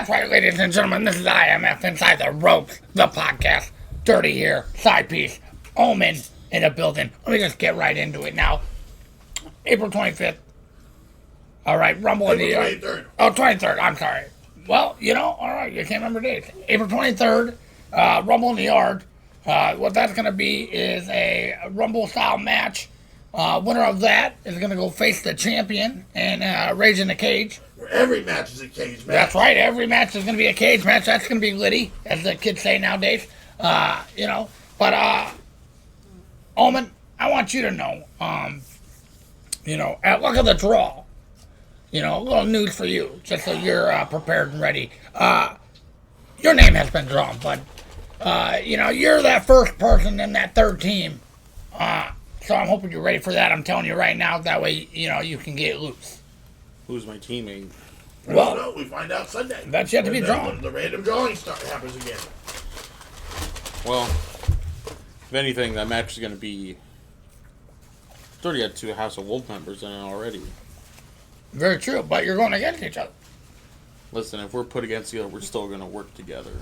That's right, ladies and gentlemen. This is IMF Inside the Ropes, the podcast. Dirty here, side piece, Omen in a building. Let me just get right into it now. April 25th. All right, Rumble in the Yard. 23rd. Oh, 23rd. I'm sorry. Well, all right, you can't remember dates. April 23rd, Rumble in the Yard. What that's going to be is a Rumble-style match. Winner of that is going to go face the champion and Rage in the Cage. Every match is a cage match. That's right. Every match is going to be a cage match. That's going to be litty, as the kids say nowadays. But Omen, I want you to know, at luck of the draw, a little news for you, just so you're prepared and ready. Your name has been drawn, but, you're that first person in that third team. So I'm hoping you're ready for that. I'm telling you right now. That way, you can get loose. Who's my teammate? Well, no, we find out Sunday. That's yet to be drawn. The random drawing happens again. Well, if anything, that match is going to be... It's already got 2 House of Wolf members in it already. Very true, but you're going against each other. Listen, if we're put against each other, we're still going to work together.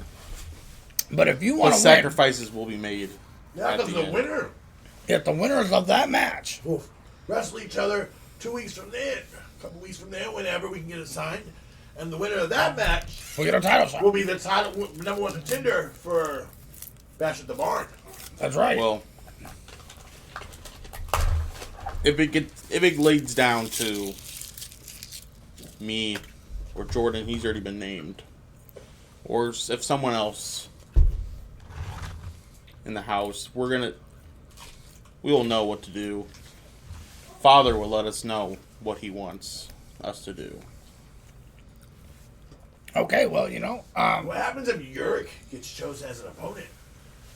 But if you want to win... sacrifices will be made. Yeah, because the winner... If the winners of that match... will wrestle each other 2 weeks from there. A couple weeks from there, whenever we can get it signed. And the winner of that match... we'll get a title shot. Will be the title #1 contender for Bash at the Barn. That's right. Well, if it lays down to me or Jordan, he's already been named, or if someone else in the house, we will know what to do. Father will let us know what he wants us to do. Okay, well, What happens if Yurik gets chosen as an opponent?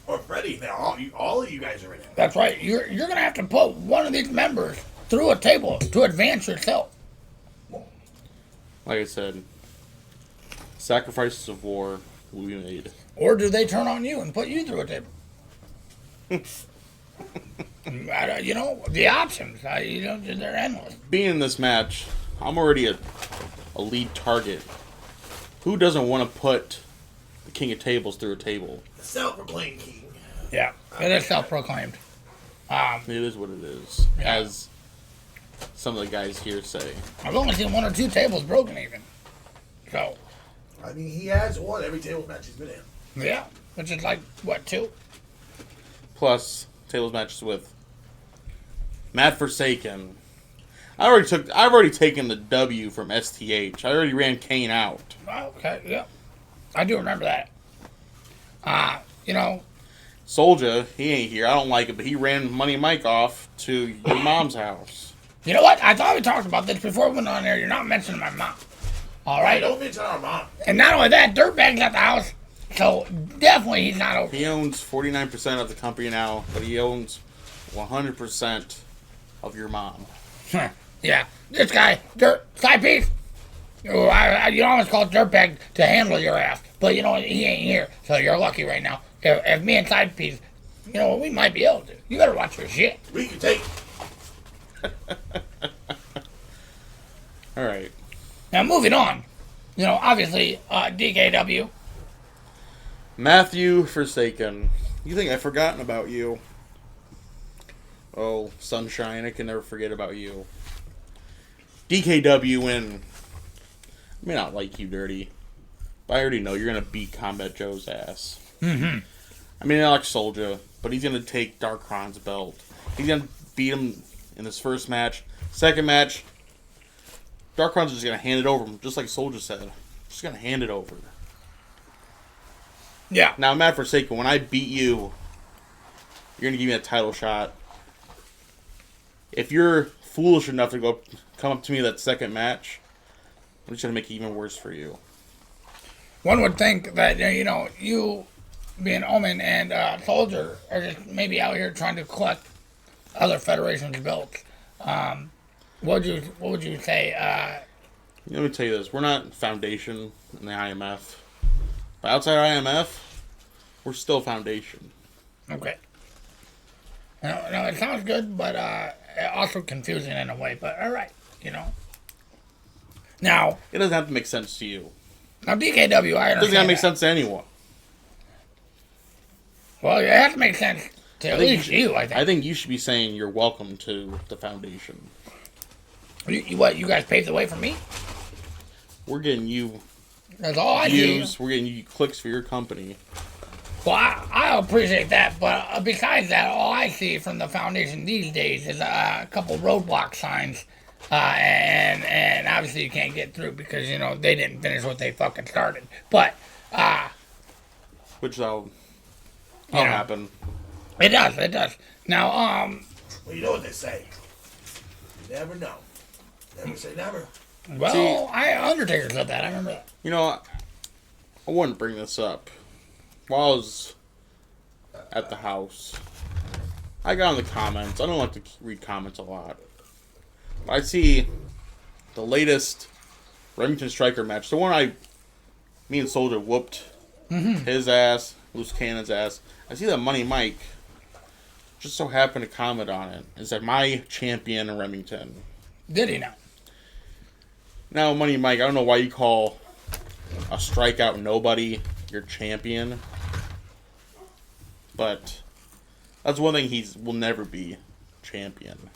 Or Freddie? Now, all of you guys are in it. that's right. You're going to have to put one of these members through a table to advance yourself. Like I said, sacrifices of war will be made. Or do they turn on you and put you through a table? The options, they're endless. Being in this match, I'm already a lead target. Who doesn't want to put the King of Tables through a table? The self-proclaimed king. Yeah, it is self-proclaimed. It is what it is, Yeah. as some of the guys here say. I've only seen 1 or 2 tables broken even. So, I mean, he has won every table match he's been in. yeah, which is like, 2? Plus, tables matches with Matt Forsaken. I've already taken the W from STH. I already ran Kane out. Okay, yeah. I do remember that. Soulja, he ain't here. I don't like it, but he ran Money Mike off to your mom's house. You know what? I thought we talked about this before we went on there. You're not mentioning my mom. All right? Don't mention our mom. And not only that, Dirtbag's at the house, so definitely he's not over. He owns 49% of the company now, but he owns 100% of your mom. Yeah, this guy, side piece. You almost call Dirtbag to handle your ass, but he ain't here, so you're lucky right now. If me and side piece, we might be able to. You better watch your shit. We can take... All right. Now moving on, obviously DKW. Matthew Forsaken. You think I've forgotten about you? Oh, sunshine, I can never forget about you. DKW win. I may not like you, Dirty, but I already know you're going to beat Combat Joe's ass. Mm-hmm. I mean, I like Soulja, but he's going to take Darkron's belt. He's going to beat him in his first match. Second match, Darkron's just going to hand it over, just like Soulja said. Just going to hand it over. Yeah. Now, Matt Forsaken, when I beat you, you're going to give me a title shot. If you're foolish enough to come up to me that second match, I'm just going to make it even worse for you. One would think that, you being Omen and Soldier are just maybe out here trying to collect other federations' belts. What would you say? Let me tell you this. We're not Foundation in the IMF. But outside IMF, we're still Foundation. Okay. No, it sounds good, but also confusing in a way. But all right, Now, it doesn't have to make sense to you. Now, DKW, I understand. Doesn't gotta make that. sense to anyone. Well, it has to make sense to at least you, I think. I think you should be saying you're welcome to the foundation. What, you guys paved the way for me? We're getting you That's all I see. views. We're getting you clicks for your company. Well, I appreciate that, but besides that, all I see from the foundation these days is a couple roadblock signs, and obviously you can't get through because, they didn't finish what they fucking started. But, Which that'll know. happen. it does. Now, Well, you know what they say. You never know. Never say never. well, Undertaker said that, I remember that. I wouldn't bring this up. While I was at the house, I got in the comments. I don't like to read comments a lot. But I see the latest Remington Striker match. The one me and Soldier whooped his ass, Loose Cannon's ass. I see that Money Mike just so happened to comment on it. It said, my champion Remington. Did he now? Now, Money Mike, I don't know why you call a strikeout nobody your champion. But that's one thing will never be champion.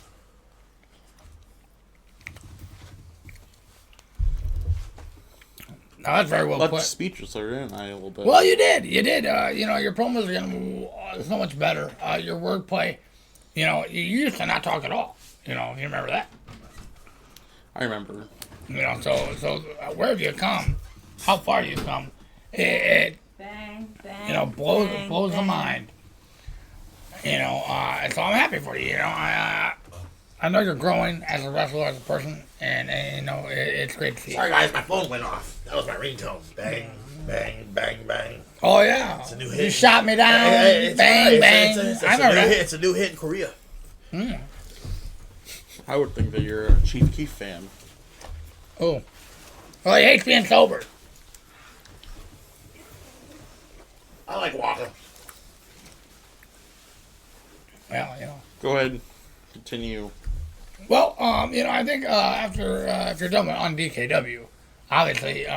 No, that's very well Left put. speechless there, didn't I, a little bit? Well, you did. Your promos are getting so much better. Your wordplay, you used to not talk at all. You remember that. I remember. So where have you come? How far you come? It Bang, bang. blows the mind. So I'm happy for you. I know you're growing as a wrestler, as a person, and it's great to see. Sorry, guys, my phone went off. That was my ringtone. Bang, bang, bang, bang. Oh yeah, It's a new you hit. shot me down. It's Bang right. bang. I remember that. It's a new hit in Korea. I would think that you're a Chief Keef fan. Oh, well, he hates being sober. I like Waka. Well, Go ahead. Continue. Well, I think after you're done on DKW, obviously,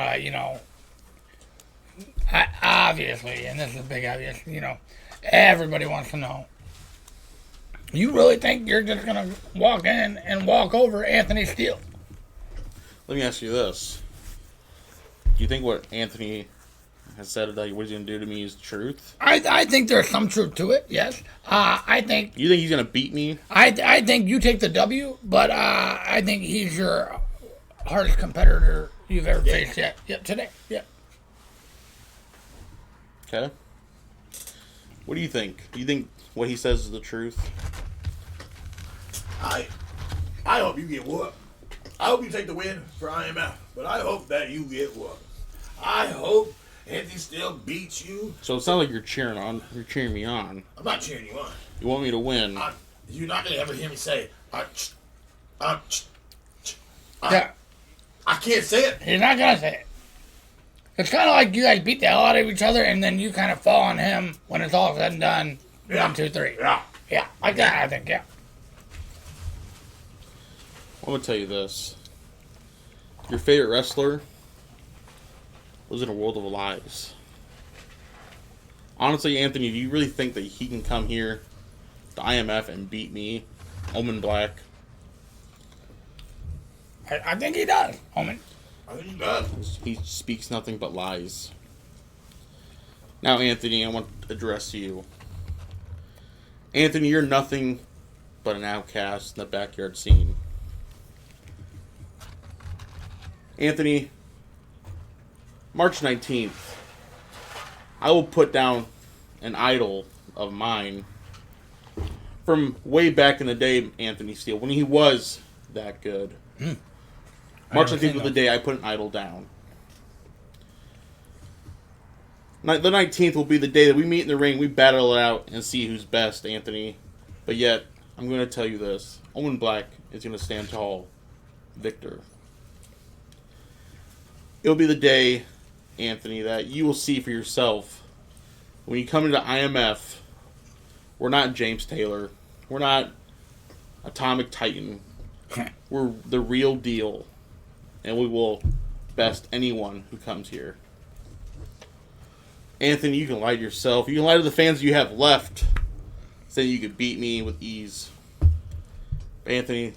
obviously, and this is a big obvious, everybody wants to know. You really think you're just gonna walk in and walk over Anthony Steele? Let me ask you this. Do you think what Anthony has said that what he's going to do to me is truth? I think there's some truth to it. Yes. I think You think he's going to beat me? I think you take the W, but I think he's your hardest competitor you've ever faced yet. Yep, today. Yep. Okay. What do you think? Do you think what he says is the truth? I hope you get whooped. I hope you take the win for IMF, but I hope that you get whooped. I hope Anthony still beats you. So it sounds like you're cheering me on. I'm not cheering you on. You want me to win. You're not gonna ever hear me say, Yeah. I can't say it. He's not gonna say it. It's kind of like you guys beat the hell out of each other, and then you kind of fall on him when it's all said and done. Yeah. 1, 2, 3. Yeah. Yeah, like that. I think. Yeah. I'm going to tell you this. Your favorite wrestler was in a world of lies. Honestly, Anthony, do you really think that he can come here to IMF and beat me, Omen Black? I think he does, Omen. I think he does. He speaks nothing but lies. Now, Anthony, I want to address you. Anthony, you're nothing but an outcast in the backyard scene. Anthony, March 19th, I will put down an idol of mine from way back in the day, Anthony Steele, when he was that good. March 19th was the day I put an idol down. The 19th will be the day that we meet in the ring, we battle it out, and see who's best, Anthony. But yet, I'm going to tell you this. Owen Black is going to stand tall. Victor. It'll be the day, Anthony, that you will see for yourself. When you come into IMF, we're not James Taylor. We're not Atomic Titan. We're the real deal. And we will best anyone who comes here. Anthony, you can lie to yourself. You can lie to the fans you have left, saying you could beat me with ease. But Anthony,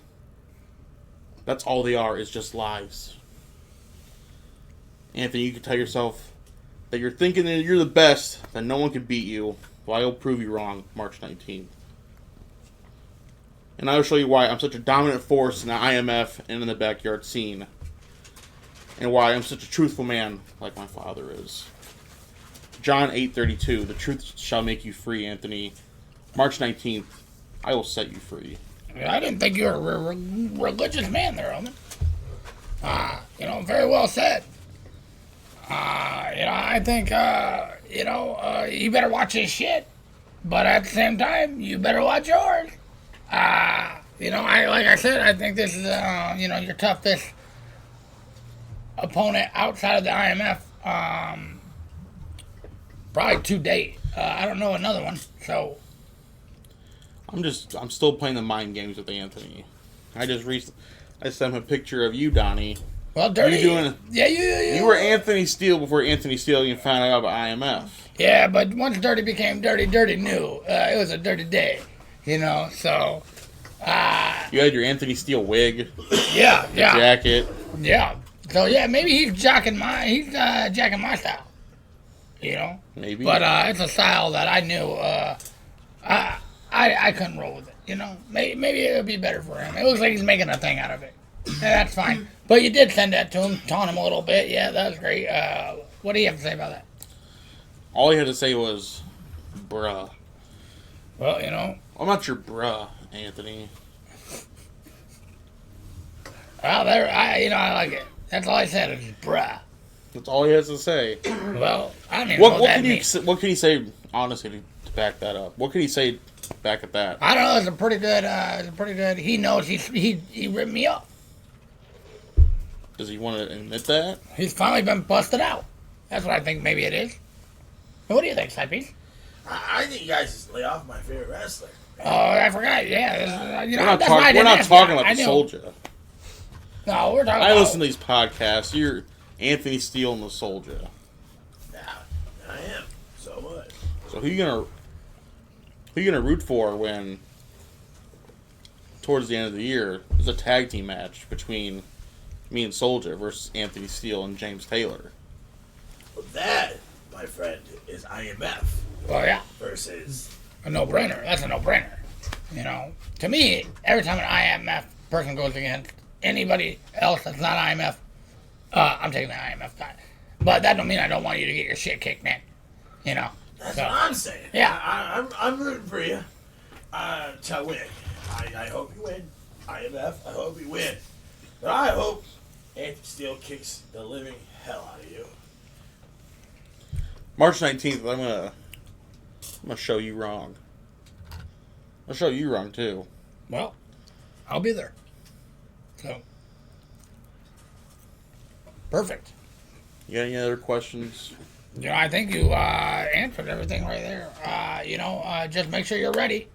that's all they are, is just lies. Anthony, you can tell yourself that you're thinking that you're the best, that no one can beat you. Well, I will prove you wrong March 19th. And I will show you why I'm such a dominant force in the IMF and in the backyard scene. And why I'm such a truthful man like my father is. John 8:32, the truth shall make you free, Anthony. March 19th, I will set you free. I didn't think you were a religious man there, Omen. Very well said. I think, you better watch his shit. But at the same time, you better watch yours. Like I said, I think this is, your toughest opponent outside of the IMF, probably to date. I don't know another one, so. I'm still playing the mind games with Anthony. I sent him a picture of you, Donnie. Well, Dirty. You were Anthony Steele before Anthony Steele even found out about IMF. Yeah, but once Dirty became Dirty, Dirty knew it was a dirty day, so. You had your Anthony Steele wig. Yeah. Jacket. Yeah. So yeah, maybe he's jacking my style. Maybe. But it's a style that I knew. I couldn't roll with it. Maybe it would be better for him. It looks like he's making a thing out of it. Yeah, that's fine. But you did send that to him, taunt him a little bit. Yeah, that was great. What do you have to say about that? All he had to say was, bruh. Well, I'm not your bruh, Anthony. Well, I like it. That's all I said is bruh. That's all he has to say. Well, I don't even know what that means. What can he say, honestly, to back that up? What can he say back at that? I don't know. It's a pretty good. He knows he ripped me up. Does he want to admit that? He's finally been busted out. That's what I think maybe it is. What do you think, Sidepiece? I think you guys just lay off my favorite wrestler. Oh, I forgot. Yeah, we're not talking about the Soldier. No, we're talking. I listen to these podcasts. You're Anthony Steele and the Soldier. Yeah, I am so much. So who you gonna root for when towards the end of the year there's a tag team match between me and Soldier versus Anthony Steele and James Taylor? Well, that, my friend, is IMF. Well, yeah. Versus a no-brainer. That's a no-brainer. To me, every time an IMF person goes against anybody else that's not IMF, I'm taking the IMF guy. But that don't mean I don't want you to get your shit kicked, man. That's what I'm saying. Yeah. I'm rooting for you to win. I hope you win. IMF, I hope you win. But I hope Anthony Steele kicks the living hell out of you. March 19th, I'm gonna show you wrong. I'll show you wrong too. Well, I'll be there. So, perfect. You got any other questions? I think you answered everything right there. Just make sure you're ready.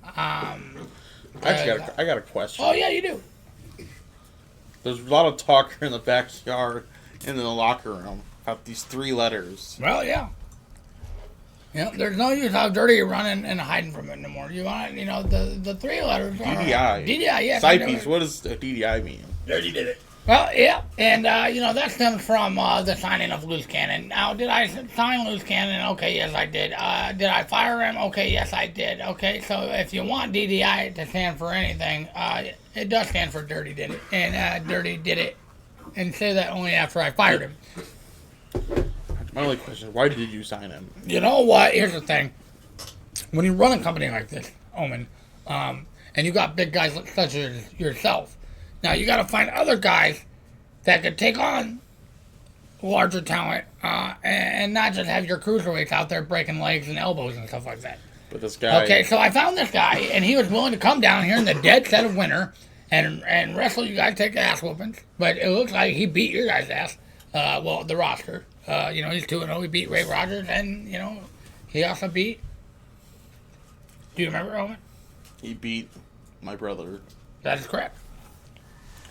I got a question. Oh yeah, you do. There's a lot of talk in the backyard and in the locker room about these 3 letters. Well, yeah. There's no use how dirty you're running and hiding from it anymore. You want, the 3 letters. DDI. DDI, yes. Sidepiece, what does DDI mean? Dirty did it. Well, yeah, and, that stems from the signing of Loose Cannon. Now, did I sign Loose Cannon? Okay, yes, I did. Did I fire him? Okay, yes, I did. Okay, so if you want DDI to stand for anything, it does stand for Dirty Did It. And Dirty did it. And say that only after I fired him. My only question is, why did you sign him? You know what? Here's the thing. When you run a company like this, Omen, and you got big guys such as yourself, now you got to find other guys that could take on larger talent and not just have your cruiserweights out there breaking legs and elbows and stuff like that. But this guy... Okay, so I found this guy, and he was willing to come down here in the dead set of winter and wrestle you guys, take ass whoopings. But it looks like he beat your guys' ass. The roster. He's 2-0. He beat Ray Rogers, and, he also beat... Do you remember, Owen? He beat my brother. That is correct.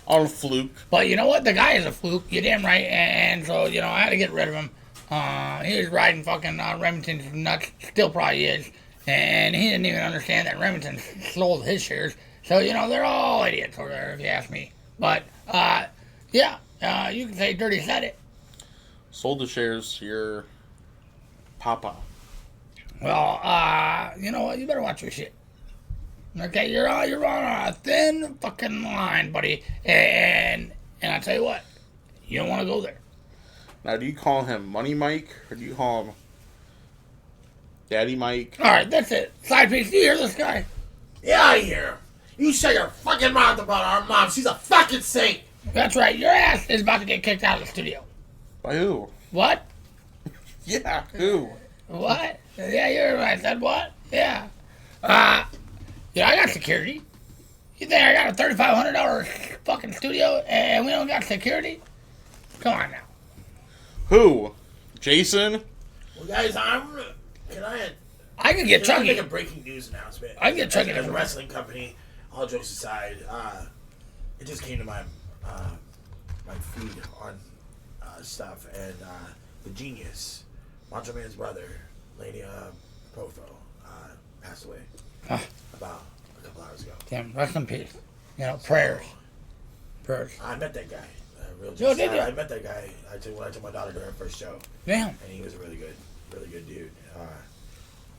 On a fluke. But you know what? The guy is a fluke. You're damn right. And so, you know, I had to get rid of him. He was riding fucking Remington's nuts. Still probably is. And he didn't even understand that Remington sold his shares. So, you know, they're all idiots over there, if you ask me. But, yeah, you can say Dirty said it. Sold the shares to your papa. Well, you know what? You better watch your shit. Okay, you're on a thin fucking line, buddy. And I tell you what, you don't want to go there. Now, do you call him Money Mike or do you call him Daddy Mike? All right, that's it. Side piece. You hear this guy? Yeah, I hear him. You shut your fucking mouth about our mom. She's a fucking saint. That's right. Your ass is about to get kicked out of the studio. By who? What? Yeah, who? What? Yeah, you're right. Said what? Yeah. Yeah, I got security. You think I got a $3,500 fucking studio and we don't got security? Come on now. Who? Jason? Well, guys, I can get Can I make Chucky. a breaking news announcement? I can get Chucky. As a wrestling company, all jokes aside, it just came to my feed on stuff, and the genius, Macho Man's brother, Lady Profo, passed away about a couple hours ago. Damn, rest in peace. You know, prayers. Prayers. I met that guy. Real Yo, did you? I met that guy. When I took my daughter to her first show, Damn. and he was a really good dude.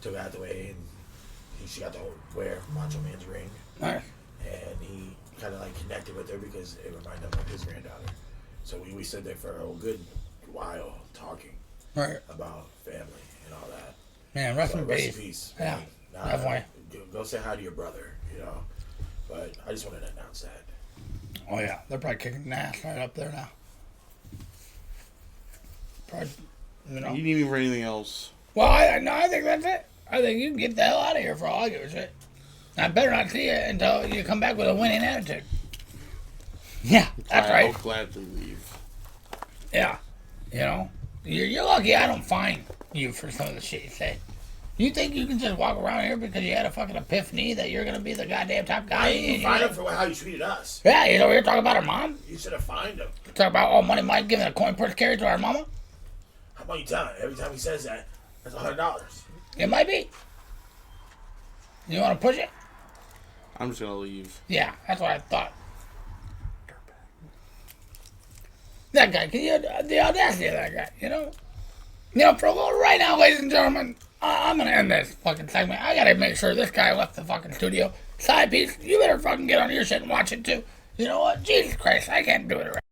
Took her out the way, and she got to wear Macho Man's ring. Nice. And he kind of like connected with her because it reminded him of his granddaughter. So we stood there for a good while talking Right. about family and all that. Man, rest So in rest in peace. peace. Yeah, Nah, definitely. Go say hi to your brother, you know. But I just wanted to announce that. Oh, yeah. They're probably kicking the ass right up there now. Probably, you know. You didn't even for anything else. Well, I think that's it. I think you can get the hell out of here for all I give a shit. I better not see you until you come back with a winning attitude. Yeah, that's right. I'll gladly leave. Yeah. You know, you're lucky I don't fine you for some of the shit you say. You think you can just walk around here because you had a fucking epiphany that you're going to be the goddamn top guy? I didn't find him for how you treated us. Yeah, he's over here talking about our mom. You should have fined him. Talk about, oh, Money Mike giving a coin purse carry to our mama. How about you tell him? Every time he says that, that's $100. It might be. You want to push it? I'm just gonna leave. Yeah, that's what I thought. That guy, the audacity of that guy, you know? You know, for a little right now, ladies and gentlemen, I'm gonna end this fucking segment. I gotta make sure this guy left the fucking studio. Side piece, you better fucking get on your shit and watch it too. You know what? Jesus Christ, I can't do it right.